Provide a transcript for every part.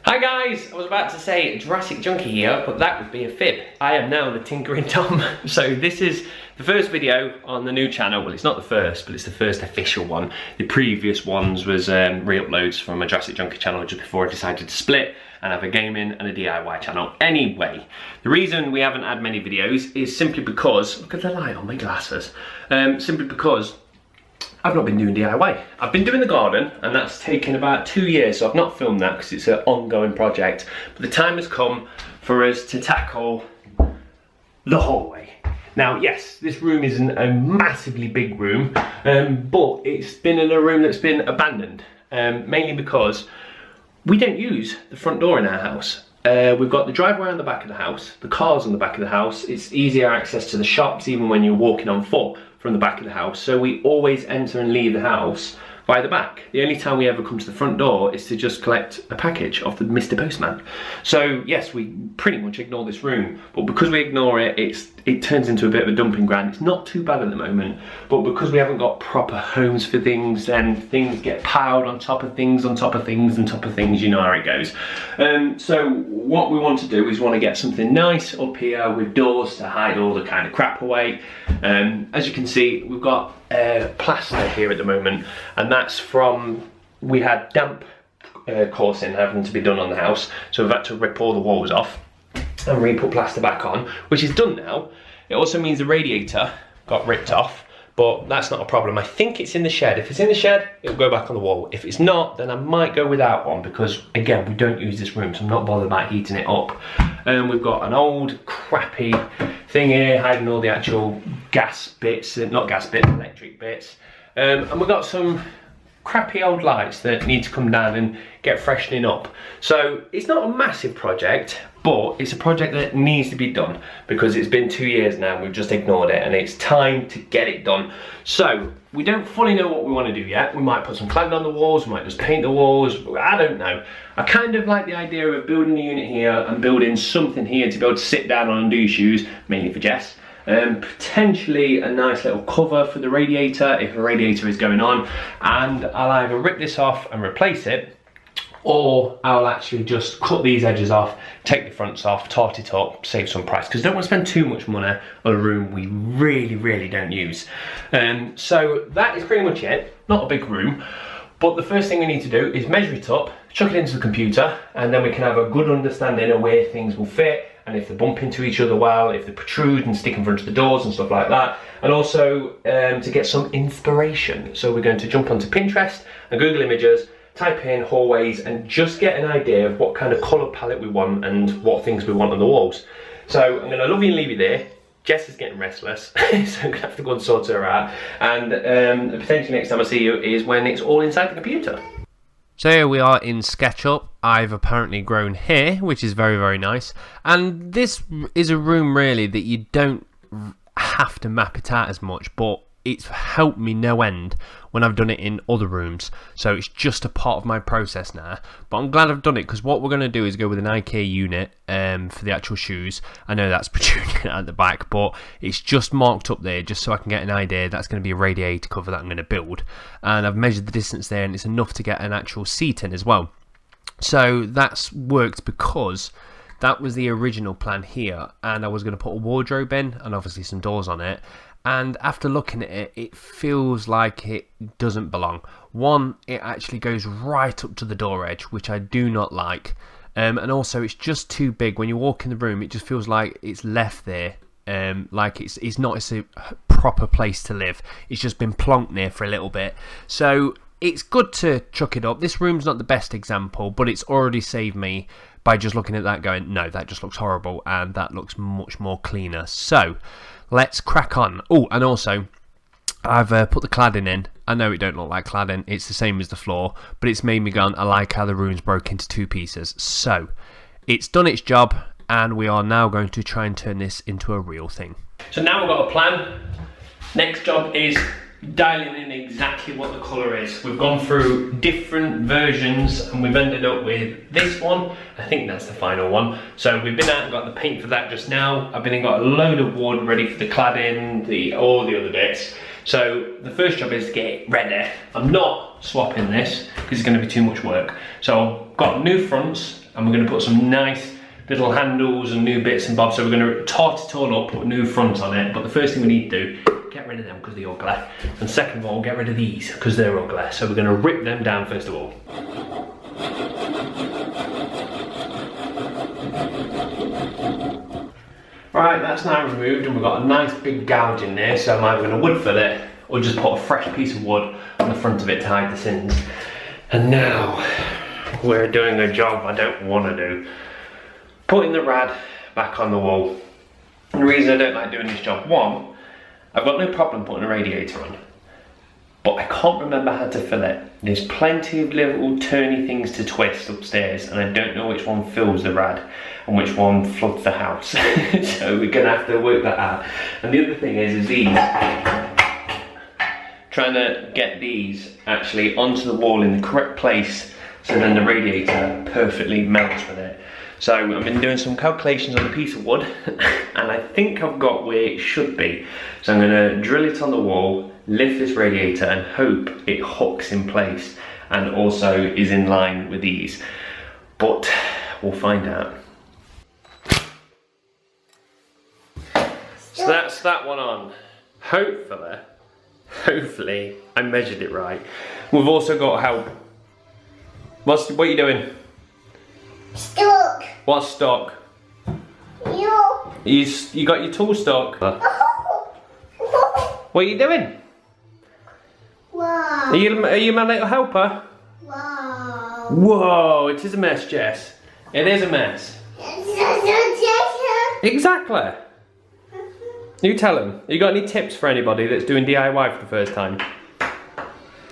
Hi guys, I was about to say Jurassic Junkie here, but that would be a fib. I am now the Tinkering Tom. So this is the first video on the new channel. Well, it's not the first, but it's the first official one. The previous ones was re-uploads from a Jurassic Junkie channel just before I decided to split and have a gaming and a DIY channel. Anyway, the reason we haven't had many videos is simply because, look at the light on my glasses, simply because I've not been doing DIY. I've been doing the garden, and that's taken about 2 years, so I've not filmed that because it's an ongoing project. But the time has come for us to tackle the hallway. Now, yes, this room isn't a massively big room, but it's been in a room that's been abandoned, mainly because we don't use the front door in our house. We've got the driveway on the back of the house, the cars on the back of the house. It's easier access to the shops even when you're walking on foot from the back of the house. So we always enter and leave the house by the back. The only time we ever come to the front door is to just collect a package off the Mr. Postman. So yes, we pretty much ignore this room, but because we ignore it, it turns into a bit of a dumping ground. It's not too bad at the moment, but because we haven't got proper homes for things, then things get piled on top of things, on top of things, on top of things, you know how it goes. So what we want to do is want to get something nice up here with doors to hide all the kind of crap away. As you can see, we've got plaster here at the moment, and that's from, we had damp coursing having to be done on the house, so we've had to rip all the walls off and re-put plaster back on, which is done now. It also means the radiator got ripped off, but that's not a problem. I think it's in the shed. If it's in the shed, it'll go back on the wall. If it's not, then I might go without one, because again, we don't use this room, so I'm not bothered about heating it up. We've got an old crappy thing here hiding all the actual gas bits, not gas bits, electric bits. And we've got some crappy old lights that need to come down and get freshening up. So it's not a massive project, but it's a project that needs to be done because it's been 2 years now and we've just ignored it, and it's time to get it done. So we don't fully know what we want to do yet. We might put some cladding on the walls, we might just paint the walls, I don't know. I kind of like the idea of building a unit here and building something here to be able to sit down on and do your shoes, mainly for Jess. Potentially a nice little cover for the radiator if a radiator is going on, and I'll either rip this off and replace it, or I'll actually just cut these edges off, take the fronts off, tart it up, save some price, because I don't want to spend too much money on a room we really don't use. So that is pretty much it. Not a big room, but the first thing we need to do is measure it up, chuck it into the computer, and then we can have a good understanding of where things will fit, and if they bump into each other well, if they protrude and stick in front of the doors and stuff like that. And also to get some inspiration. So we're going to jump onto Pinterest and Google Images, type in hallways, and just get an idea of what kind of colour palette we want and what things we want on the walls. So I'm going to love you and leave you there. Jess is getting restless, so I'm going to have to go and sort her out. And potentially next time I see you is when it's all inside the computer. So here we are in Sketchup. I've apparently grown hair, which is very nice. And this is a room really that you don't have to map it out as much, but it's helped me no end when I've done it in other rooms. So it's just a part of my process now. But I'm glad I've done it, because what we're going to do is go with an IKEA unit for the actual shoes. I know that's protruding at the back, but it's just marked up there just so I can get an idea. That's going to be a radiator cover that I'm going to build. And I've measured the distance there, and it's enough to get an actual seat in as well. So that's worked because that was the original plan here, and I was going to put a wardrobe in and obviously some doors on it. And after looking at it, it feels like it doesn't belong. One, it actually goes right up to the door edge, which I do not like. And also, it's just too big. When you walk in the room, it just feels like it's left there. Like it's not a proper place to live. It's just been plonked there for a little bit. So it's good to chuck it up. This room's not the best example, but it's already saved me by just looking at that going, no, that just looks horrible, and that looks much more cleaner. So let's crack on. Oh, and also, I've put the cladding in. I know it don't look like cladding, it's the same as the floor, but it's made me go, I like how the room's broke into 2 pieces. So, it's done its job, and we are now going to try and turn this into a real thing. So now we've got a plan. Next job is dialing in exactly what the colour is. We've gone through different versions and we've ended up with this one. I think that's the final one. So we've been out and got the paint for that just now. I've been and got a load of wood ready for the cladding, all the other bits. So the first job is to get it ready. I'm not swapping this because it's going to be too much work. So I've got new fronts and we're going to put some nice little handles and new bits and bobs. So we're going to tart it all up, put a new front on it. But the first thing we need to do, get rid of them because they're ugly. And second of all, get rid of these because they're ugly. So we're going to rip them down first of all. Right, that's now removed and we've got a nice big gouge in there. So I'm either going to wood fill it or just put a fresh piece of wood on the front of it to hide the sins. And now we're doing a job I don't want to do. Putting the rad back on the wall. And the reason I don't like doing this job, one, I've got no problem putting a radiator on, but I can't remember how to fill it. There's plenty of little turny things to twist upstairs and I don't know which one fills the rad and which one floods the house. So we're gonna have to work that out. And the other thing is these, trying to get these actually onto the wall in the correct place so then the radiator perfectly melts with it. So I've been doing some calculations on a piece of wood and I think I've got where it should be. So I'm going to drill it on the wall, lift this radiator and hope it hooks in place and also is in line with these. But we'll find out. So that's that one on. Hopefully I measured it right. We've also got help. What are you doing? Stuck. What's stuck? You got your tool stuck? What are you doing? Wow. Are you my little helper? Wow. Whoa, it is a mess, Jess. It is a mess. Exactly. You tell him. You got any tips for anybody that's doing DIY for the first time?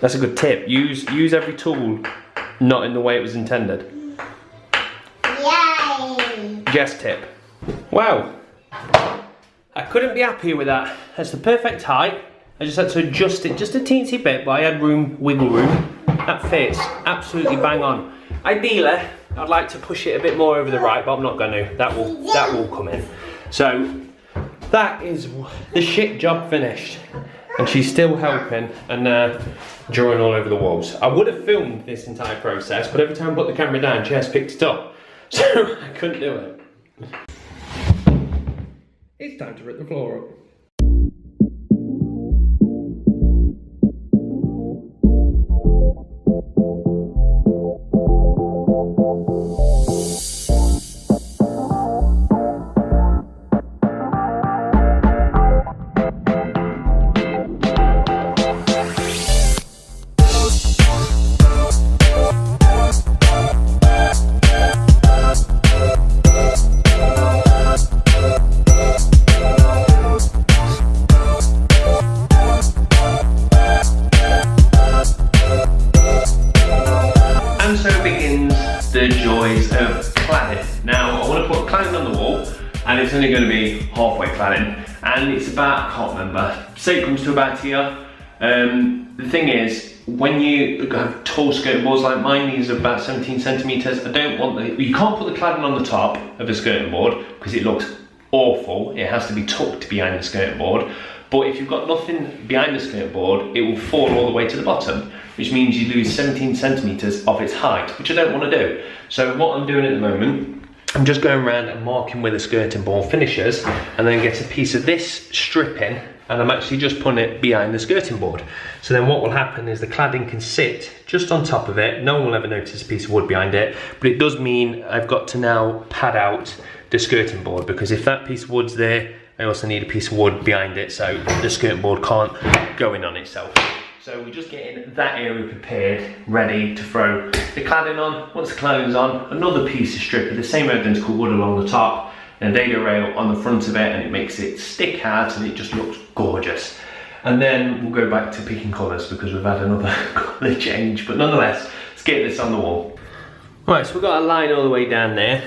That's a good tip. Use every tool not in the way it was intended. Yay. Jess tip. Wow. I couldn't be happier with that. That's the perfect height. I just had to adjust it just a teensy bit, but I had wiggle room. That fits absolutely bang on. Ideally, I'd like to push it a bit more over the right, but I'm not going to. That will come in. So that is the shit job finished. And she's still helping and drawing all over the walls. I would have filmed this entire process, but every time I put the camera down, Jess picked it up. So I couldn't do it. It's time to rip the floor up. The joys of cladding. Now I want to put cladding on the wall and it's only going to be halfway cladding and it's about, I can't remember, say it comes to about here. The thing is, when you have tall skirting boards like mine, these are about 17 centimetres, I don't want you can't put the cladding on the top of a skirting board because it looks awful. It has to be tucked behind the skirting board. But if you've got nothing behind the skirting board, it will fall all the way to the bottom, which means you lose 17 centimetres of its height, which I don't want to do. So what I'm doing at the moment, I'm just going around and marking where the skirting board finishes and then get a piece of this stripping and I'm actually just putting it behind the skirting board. So then what will happen is the cladding can sit just on top of it. No one will ever notice a piece of wood behind it, but it does mean I've got to now pad out the skirting board because if that piece of wood's there, I also need a piece of wood behind it so the skirting board can't go in on itself. So we're just getting that area prepared, ready to throw the cladding on. Once the cladding's on, another piece of strip of the same identical wood along the top and a dado rail on the front of it, and it makes it stick out and it just looks gorgeous. And then we'll go back to picking colours because we've had another colour change, but nonetheless, let's get this on the wall. Right, so we've got a line all the way down there,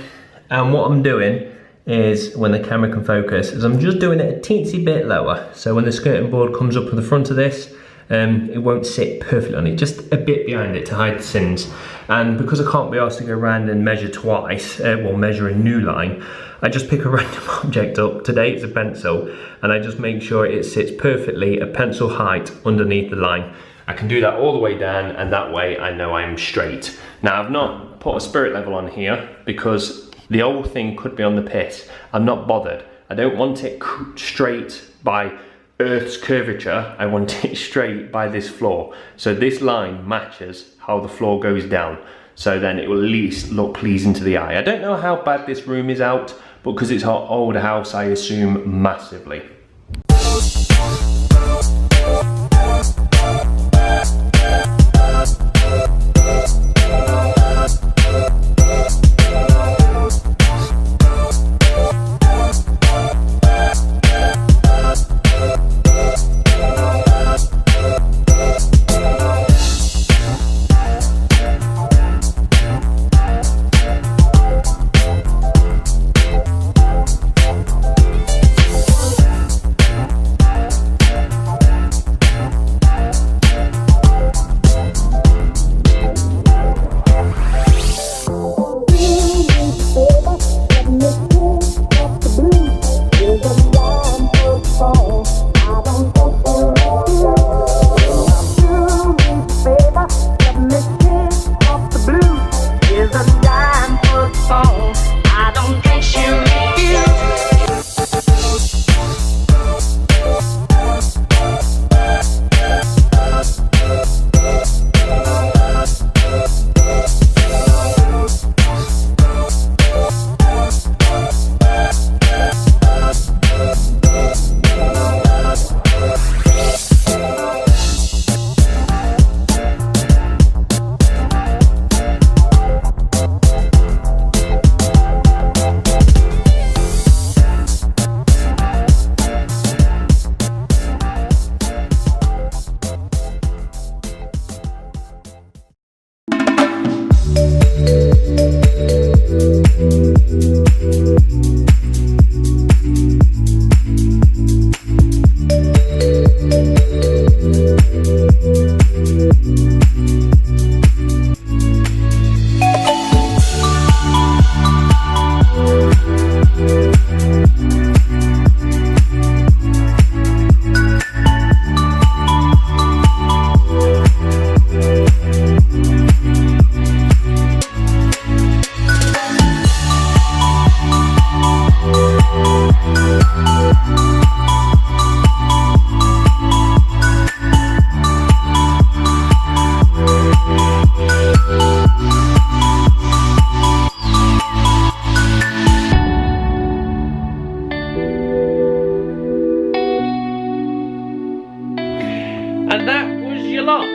and what I'm doing is, when the camera can focus, is I'm just doing it a teensy bit lower. So when the skirting board comes up in the front of this, it won't sit perfectly on it, just a bit behind it to hide the sins. And because I can't be asked to go around and measure twice, measure a new line, I just pick a random object up. Today it's a pencil, and I just make sure it sits perfectly a pencil height underneath the line. I can do that all the way down, and that way I know I'm straight. Now I've not put a spirit level on here because the old thing could be on the pit. I'm not bothered. I don't want it straight by Earth's curvature. I want it straight by this floor. So this line matches how the floor goes down. So then it will at least look pleasing to the eye. I don't know how bad this room is out, but because it's our old house, I assume massively. And that was your lot.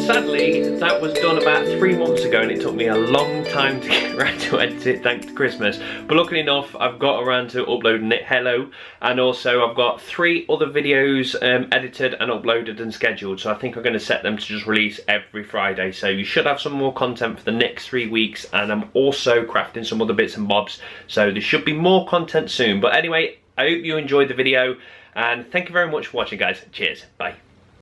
Sadly, that was done about 3 months ago and it took me a long time to get around to edit it thanks to Christmas. But luckily enough, I've got around to uploading it, hello. And also I've got 3 other videos edited and uploaded and scheduled. So I think I'm going to set them to just release every Friday. So you should have some more content for the next 3 weeks. And I'm also crafting some other bits and bobs. So there should be more content soon. But anyway, I hope you enjoyed the video. And thank you very much for watching, guys. Cheers. Bye.